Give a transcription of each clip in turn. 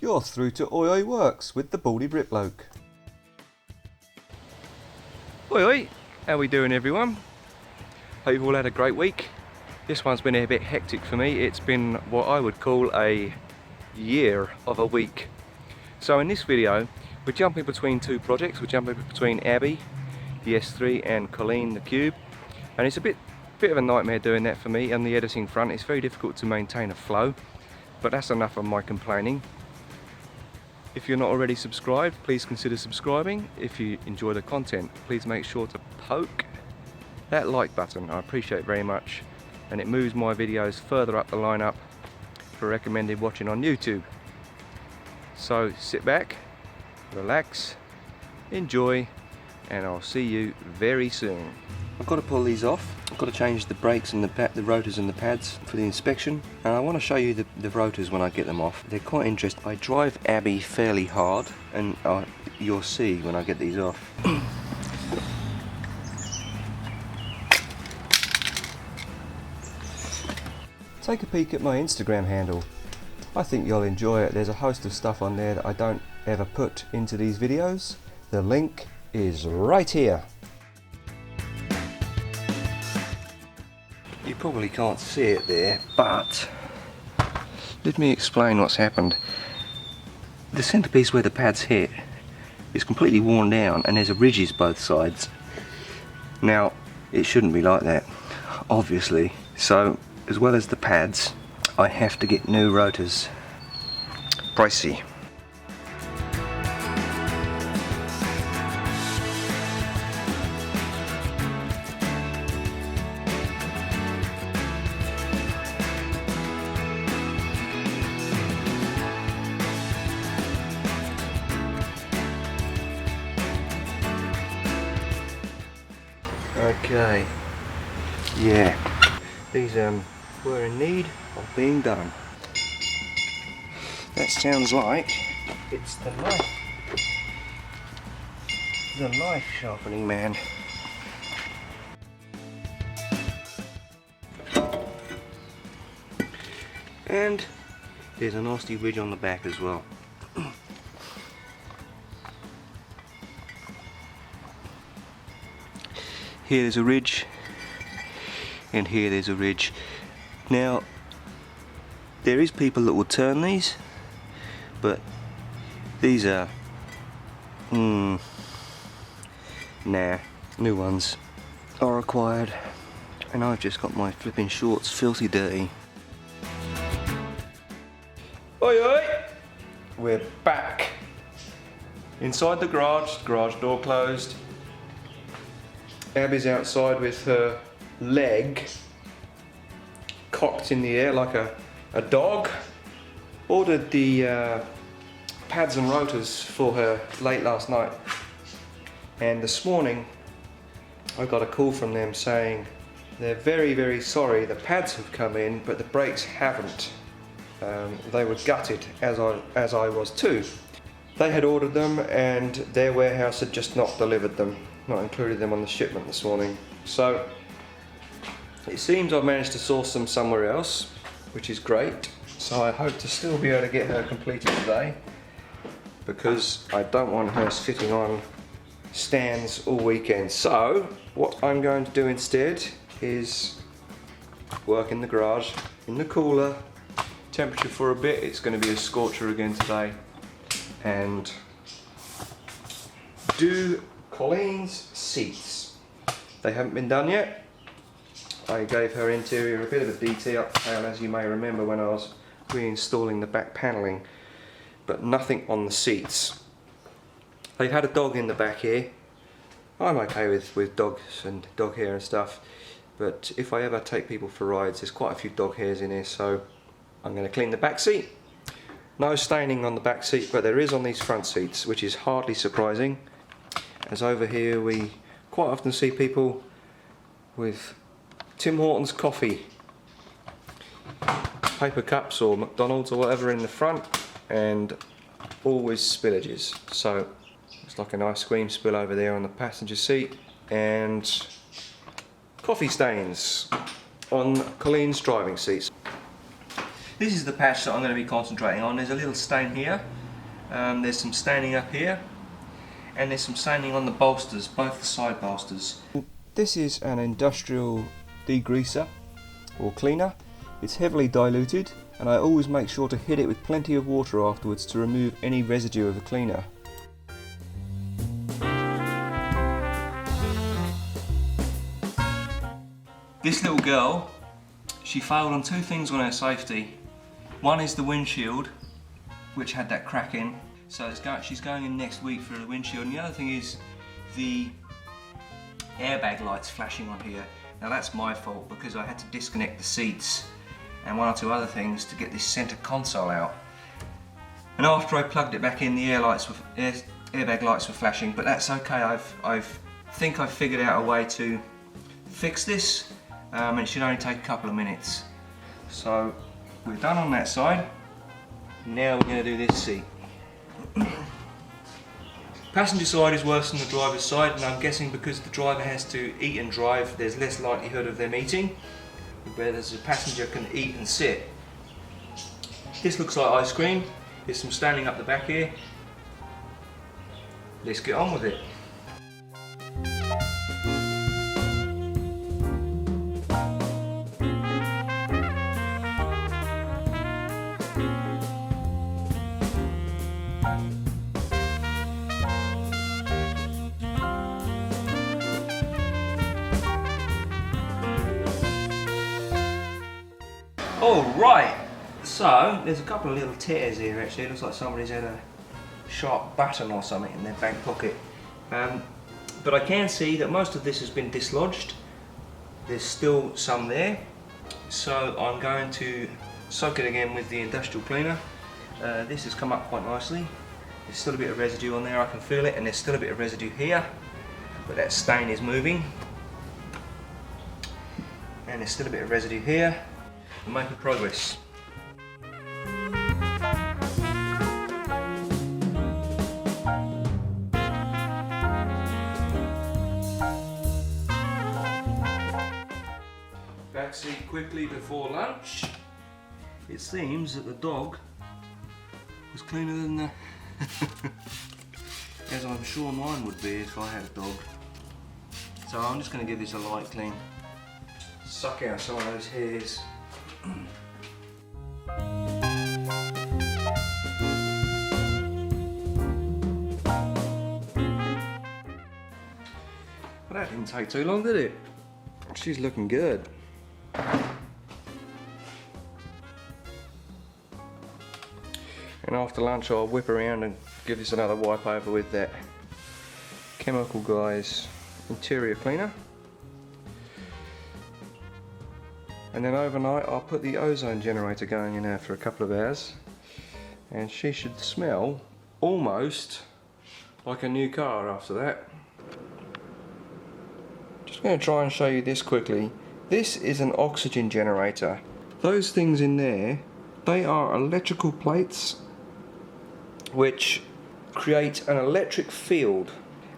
You're through to Oi Oi Works with the Baldy Brit Bloke. Oi oi, how we doing everyone? Hope you've all had a great week. This one's been a bit hectic for me. It's been what I would call a year of a week. So in this video, we're jumping between two projects. We're jumping between Audi, the S3, and Colleen, the Cube. And it's a bit of a nightmare doing that for me on the editing front. It's very difficult to maintain a flow, but that's enough of my complaining. If you're not already subscribed, please consider subscribing. If you enjoy the content, please make sure to poke that like button. I appreciate it very much, and it moves my videos further up the lineup for recommended watching on YouTube. So sit back, relax, enjoy, and I'll see you very soon. I've got to pull these off. I've got to change the brakes and the rotors and the pads for the inspection, and I want to show you the rotors when I get them off. They're quite interesting. I drive Abbey fairly hard, and you'll see when I get these off. Take a peek at my Instagram handle. I think you'll enjoy it. There's a host of stuff on there that I don't ever put into these videos. The link is right here. You probably can't see it there, but let me explain what's happened. The centerpiece where the pads hit is completely worn down, and there's ridges both sides. Now, it shouldn't be like that, obviously. So, as well as the pads, I have to get new rotors. Pricey. Okay, yeah, these were in need of being done. That sounds like it's the knife sharpening man. And there's a nasty ridge on the back as well. Here there's a ridge, and here there's a ridge. Now, there is people that will turn these, but these are, nah, new ones are required, and I've just got my flipping shorts filthy dirty. Oi oi! We're back! Inside the garage door closed. Abby's outside with her leg cocked in the air like a dog. Ordered the pads and rotors for her late last night, and this morning I got a call from them saying they're very sorry, the pads have come in but the brakes haven't. They were gutted, as I was too. They had ordered them and their warehouse had just not delivered them, not included them on the shipment this morning. So it seems I've managed to source them somewhere else, which is great. So I hope to still be able to get her completed today, because I don't want her sitting on stands all weekend. So what I'm going to do instead is work in the garage, in the cooler, temperature for a bit. It's going to be a scorcher again today, and do Colleen's seats. They haven't been done yet. I gave her interior a bit of a detail, as you may remember, when I was reinstalling the back panelling, but nothing on the seats. They've had a dog in the back here. I'm okay with dogs and dog hair and stuff, but if I ever take people for rides, there's quite a few dog hairs in here, so I'm going to clean the back seat. No staining on the back seat, but there is on these front seats, which is hardly surprising, as over here we quite often see people with Tim Hortons coffee, paper cups or McDonald's or whatever in the front, and always spillages. So it's like an ice cream spill over there on the passenger seat, and coffee stains on Colleen's driving seats. This is the patch that I'm going to be concentrating on. There's a little stain here, there's some staining up here, and there's some staining on the bolsters, both the side bolsters. This is an industrial degreaser or cleaner. It's heavily diluted, and I always make sure to hit it with plenty of water afterwards to remove any residue of the cleaner. This little girl, she failed on two things on her safety. One is the windshield, which had that crack in, so she's going in next week for the windshield, and the other thing is the airbag lights flashing on here. Now that's my fault because I had to disconnect the seats and one or two other things to get this centre console out. And after I plugged it back in, the airbag lights were flashing, but that's okay. I think I've figured out a way to fix this, and it should only take a couple of minutes. So we're done on that side. Now we're going to do this seat. Passenger side is worse than the driver's side, and I'm guessing because the driver has to eat and drive, there's less likelihood of them eating, whereas the passenger can eat and sit. This looks like ice cream. There's some standing up the back here. Let's get on with it. Alright, so there's a couple of little tears here actually. It looks like somebody's had a sharp baton or something in their back pocket. But I can see that most of this has been dislodged. There's still some there. So I'm going to soak it again with the industrial cleaner. This has come up quite nicely. There's still a bit of residue on there, I can feel it, and there's still a bit of residue here. But that stain is moving. And there's still a bit of residue here. We're making progress. Backseat quickly before lunch. It seems that the dog was cleaner than the as I'm sure mine would be if I had a dog. So I'm just going to give this a light clean. Suck out some of those hairs. Well, that didn't take too long, did it? She's looking good. And after lunch I'll whip around and give this another wipe over with that Chemical Guys interior cleaner. And then overnight I'll put the ozone generator going in there for a couple of hours, and she should smell almost like a new car after that. Just going to try and show you this quickly. This is an oxygen generator. Those things in there, they are electrical plates which create an electric field,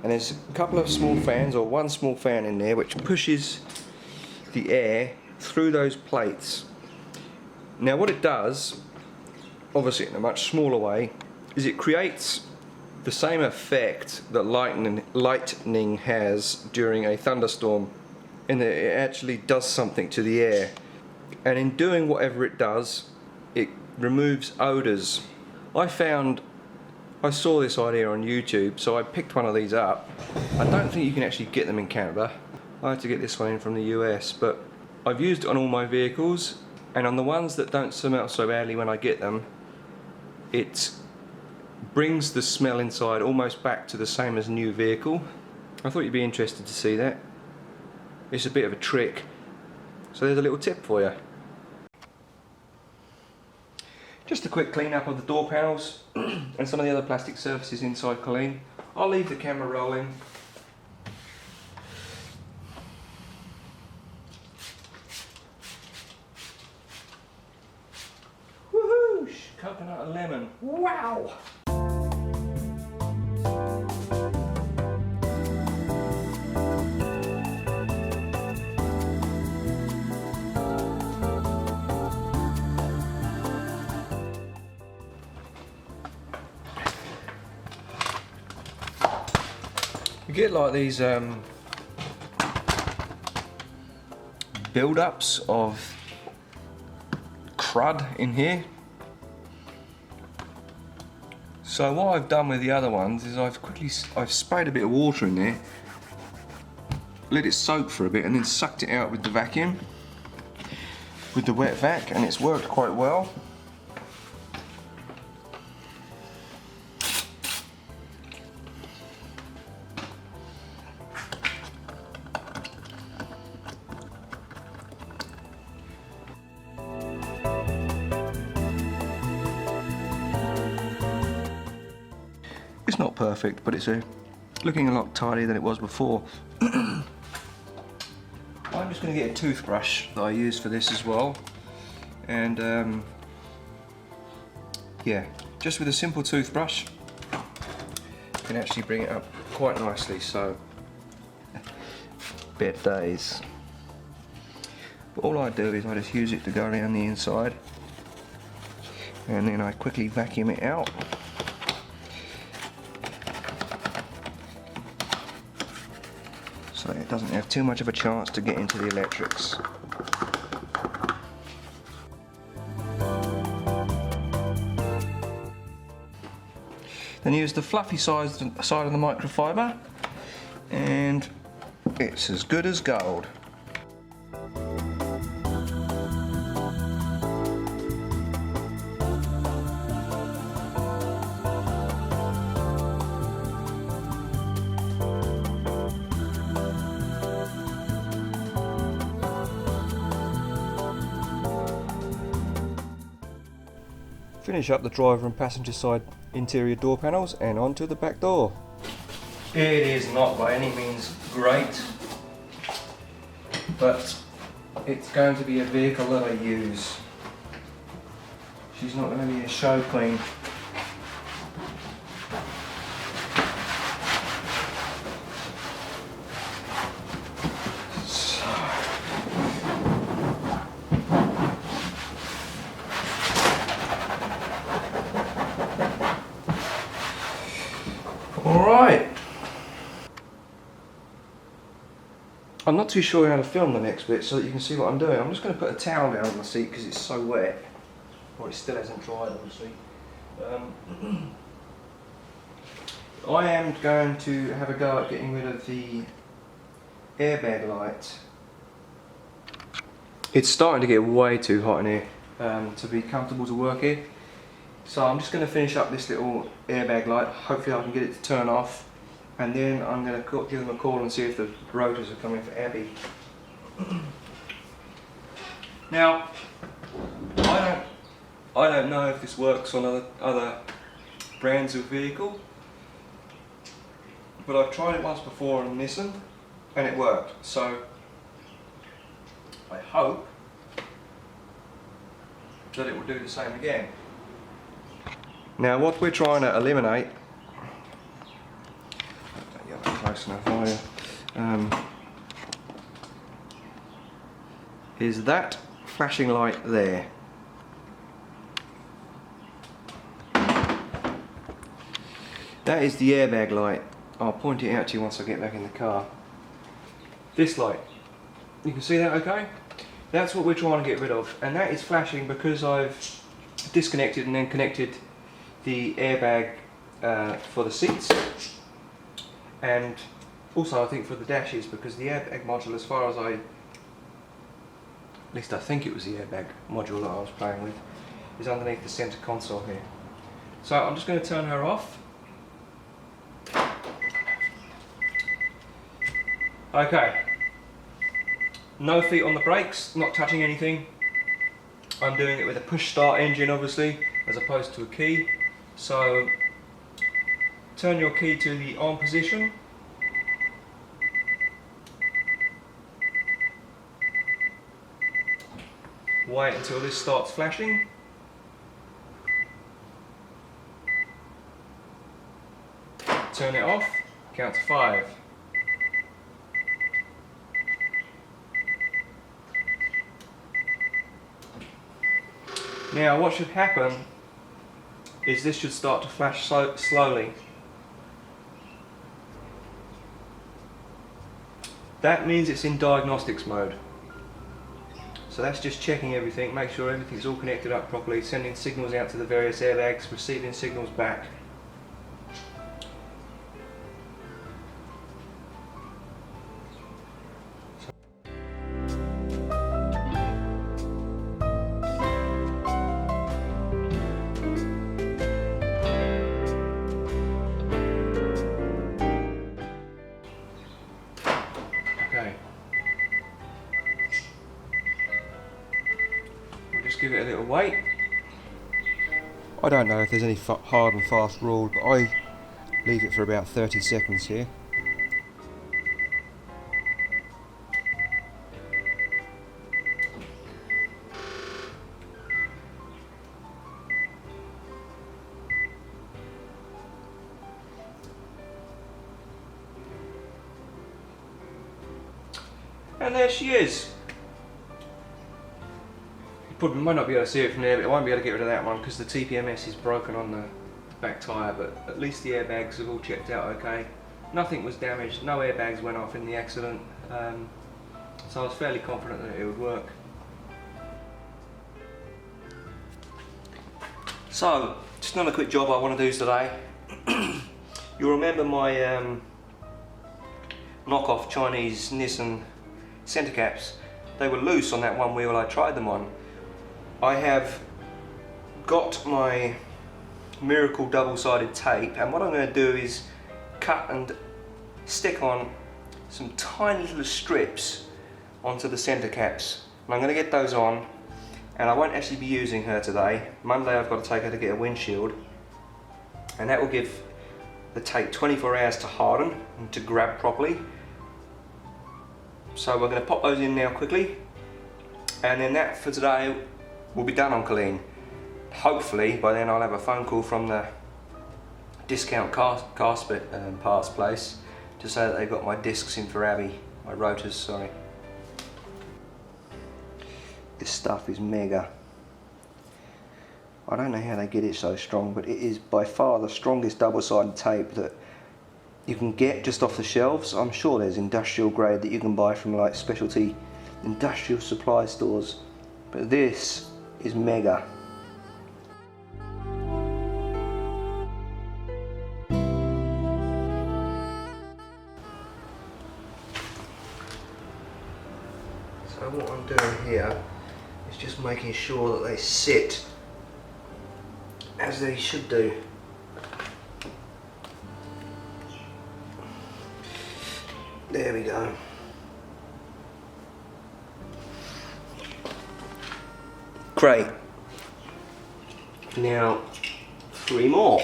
and there's a couple of small fans, or one small fan in there, which pushes the air through those plates. Now what it does, obviously in a much smaller way, is it creates the same effect that lightning has during a thunderstorm, in that it actually does something to the air, and in doing whatever it does, it removes odours. I saw this idea on YouTube, so I picked one of these up. I don't think you can actually get them in Canada. I had to get this one in from the US, but I've used it on all my vehicles, and on the ones that don't smell so badly when I get them, it brings the smell inside almost back to the same as a new vehicle. I thought you'd be interested to see that. It's a bit of a trick, so there's a little tip for you. Just a quick clean up of the door panels and some of the other plastic surfaces inside Colleen. I'll leave the camera rolling. Woohoo! Coconut and lemon. Wow! get like these build-ups of crud in here. So what I've done with the other ones is I've sprayed a bit of water in there, let it soak for a bit, and then sucked it out with the vacuum, with the wet vac, and it's worked quite well. It's not perfect, but it's looking a lot tidier than it was before. I'm just going to get a toothbrush that I use for this as well, and yeah, just with a simple toothbrush you can actually bring it up quite nicely. So bit days, but all I do is I just use it to go around the inside, and then I quickly vacuum it out. So it doesn't have too much of a chance to get into the electrics. Then use the fluffy side of the microfiber, and it's as good as gold. Finish up the driver and passenger side interior door panels and onto the back door. It is not by any means great, but it's going to be a vehicle that I use. She's not going to be a show queen. Alright, I'm not too sure how to film the next bit so that you can see what I'm doing. I'm just going to put a towel down on the seat because it's so wet, or it still hasn't dried obviously. I am going to have a go at getting rid of the airbag light. It's starting to get way too hot in here to be comfortable to work here. So I'm just going to finish up this little airbag light. Hopefully I can get it to turn off, and then I'm going to give them a call and see if the rotors are coming for Abby. Now, I don't know if this works on other brands of vehicle, but I've tried it once before on Nissan and it worked. So I hope that it will do the same again. Now what we're trying to eliminate, don't get close enough, are you? Is that flashing light there. That is the airbag light. I'll point it out to you once I get back in the car. This light, you can see that okay? That's what we're trying to get rid of, and that is flashing because I've disconnected and then connected the airbag for the seats, and also I think for the dashes, because the airbag module, as far as at least I think it was the airbag module that I was playing with, is underneath the centre console here. So I'm just going to turn her off. Okay, no feet on the brakes, not touching anything. I'm doing it with a push start engine obviously, as opposed to a key. So turn your key to the on position. Wait until this starts flashing. Turn it off, count to 5. Now what should happen is this should start to flash slowly. That means it's in diagnostics mode. So that's just checking everything, make sure everything's all connected up properly, sending signals out to the various airbags, receiving signals back. Okay. We'll just give it a little wait. I don't know if there's any hard and fast rule, but I leave it for about 30 seconds here. And there she is. You probably might not be able to see it from there, but I won't be able to get rid of that one because the TPMS is broken on the back tyre, but at least the airbags have all checked out okay. Nothing was damaged, no airbags went off in the accident, so I was fairly confident that it would work. So, just another quick job I want to do today. You'll remember my knockoff Chinese Nissan centre caps. They were loose on that one wheel I tried them on. I have got my miracle double-sided tape, and what I'm going to do is cut and stick on some tiny little strips onto the centre caps. And I'm going to get those on, and I won't actually be using her today. Monday I've got to take her to get a windshield, and that will give the tape 24 hours to harden and to grab properly. So we're going to pop those in now quickly, and then that for today will be done on Colleen. Hopefully by then I'll have a phone call from the discount car parts place to say that they've got my discs in for Abby, my rotors, sorry. This stuff is mega. I don't know how they get it so strong, but it is by far the strongest double-sided tape that you can get just off the shelves. I'm sure there's industrial grade that you can buy from like specialty industrial supply stores, but this is mega. So what I'm doing here is just making sure that they sit as they should do. There we go. Great. Now, 3 more.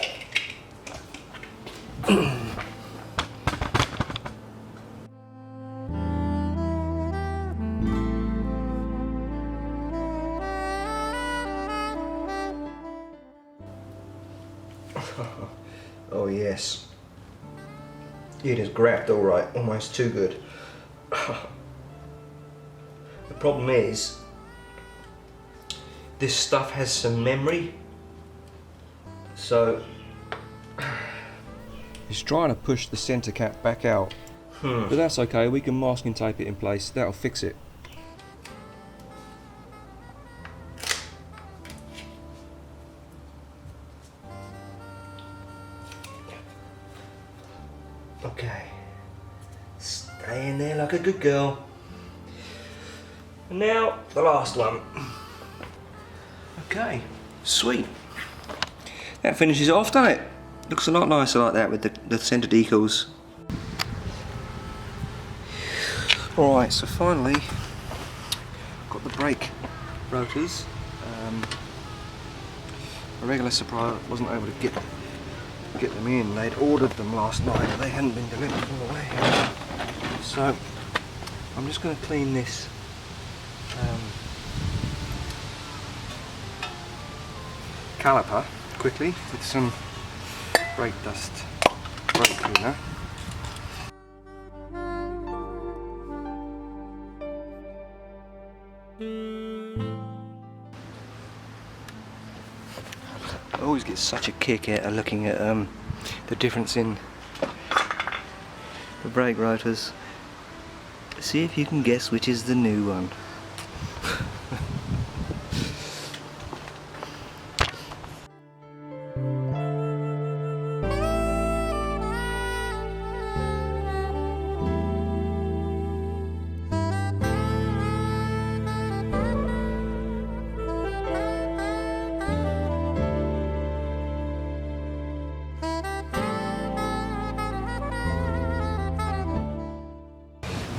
Oh yes. It is grabbed all right, almost too good. The problem is, this stuff has some memory, so it's trying to push the centre cap back out. But that's okay, we can masking tape it in place, that'll fix it. Okay, stay in there like a good girl. And now the last one. Okay, sweet. That finishes it off, doesn't it? Looks a lot nicer like that with the centre decals. Alright, so finally got the brake rotors. A regular supplier wasn't able to get them in. They'd ordered them last night, but they hadn't been delivered all the way. So I'm just going to clean this caliper quickly with some brake dust brake cleaner. I always get such a kick out of looking at the difference in the brake rotors. See if you can guess which is the new one.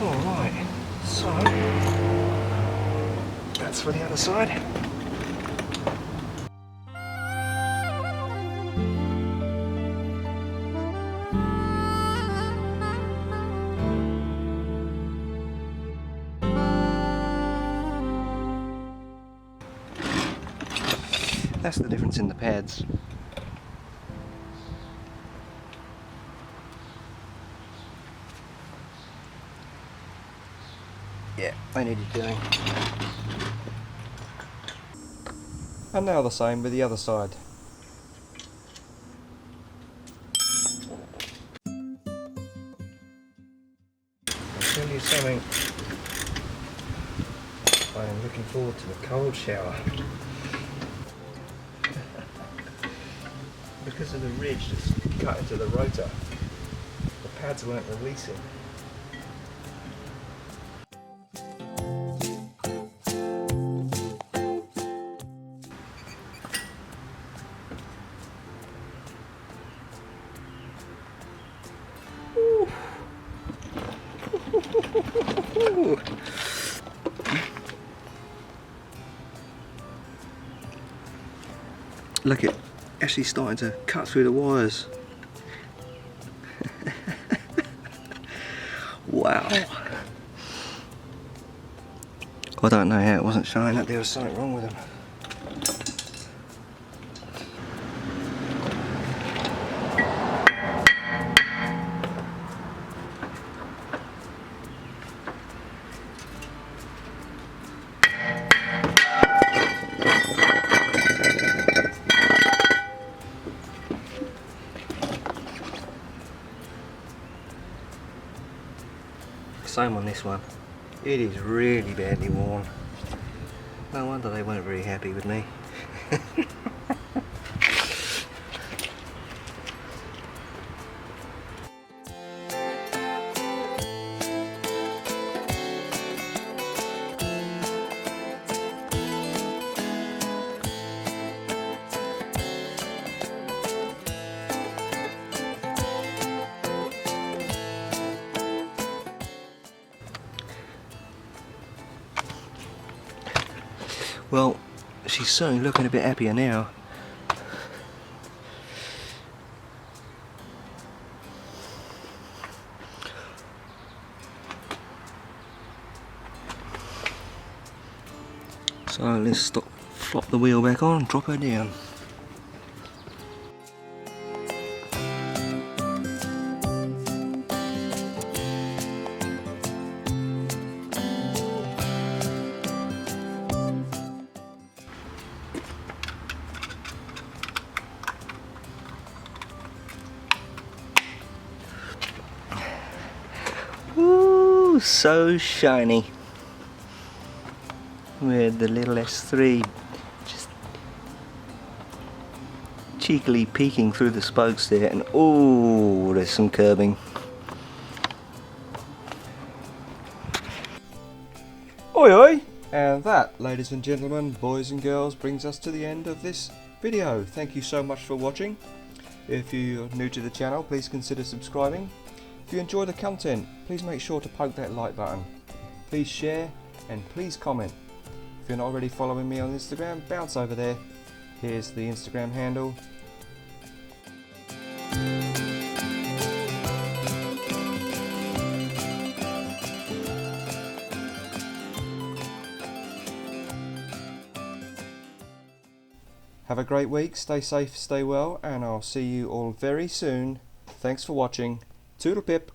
Alright, so that's for the other side. That's the difference in the pads. Yeah, they needed doing. And now the same with the other side. I'll tell you something. I am looking forward to the cold shower. Because of the ridge that's cut into the rotor, the pads weren't releasing. Look, it actually starting to cut through the wires. Wow. I don't know how it wasn't showing that there was something wrong with them. Same on this one. It is really badly worn. No wonder they weren't very happy with me. Well, she's certainly looking a bit happier now. So let's flop the wheel back on, drop her down. Ooh, so shiny. With the little S3 just cheekily peeking through the spokes there, and oh, there's some curbing. Oi oi! And that, ladies and gentlemen, boys and girls, brings us to the end of this video. Thank you so much for watching. If you're new to the channel, please consider subscribing. If you enjoy the content, please make sure to poke that like button. Please share and please comment. If you're not already following me on Instagram, bounce over there. Here's the Instagram handle. Have a great week, stay safe, stay well, and I'll see you all very soon. Thanks for watching. Toodle pip.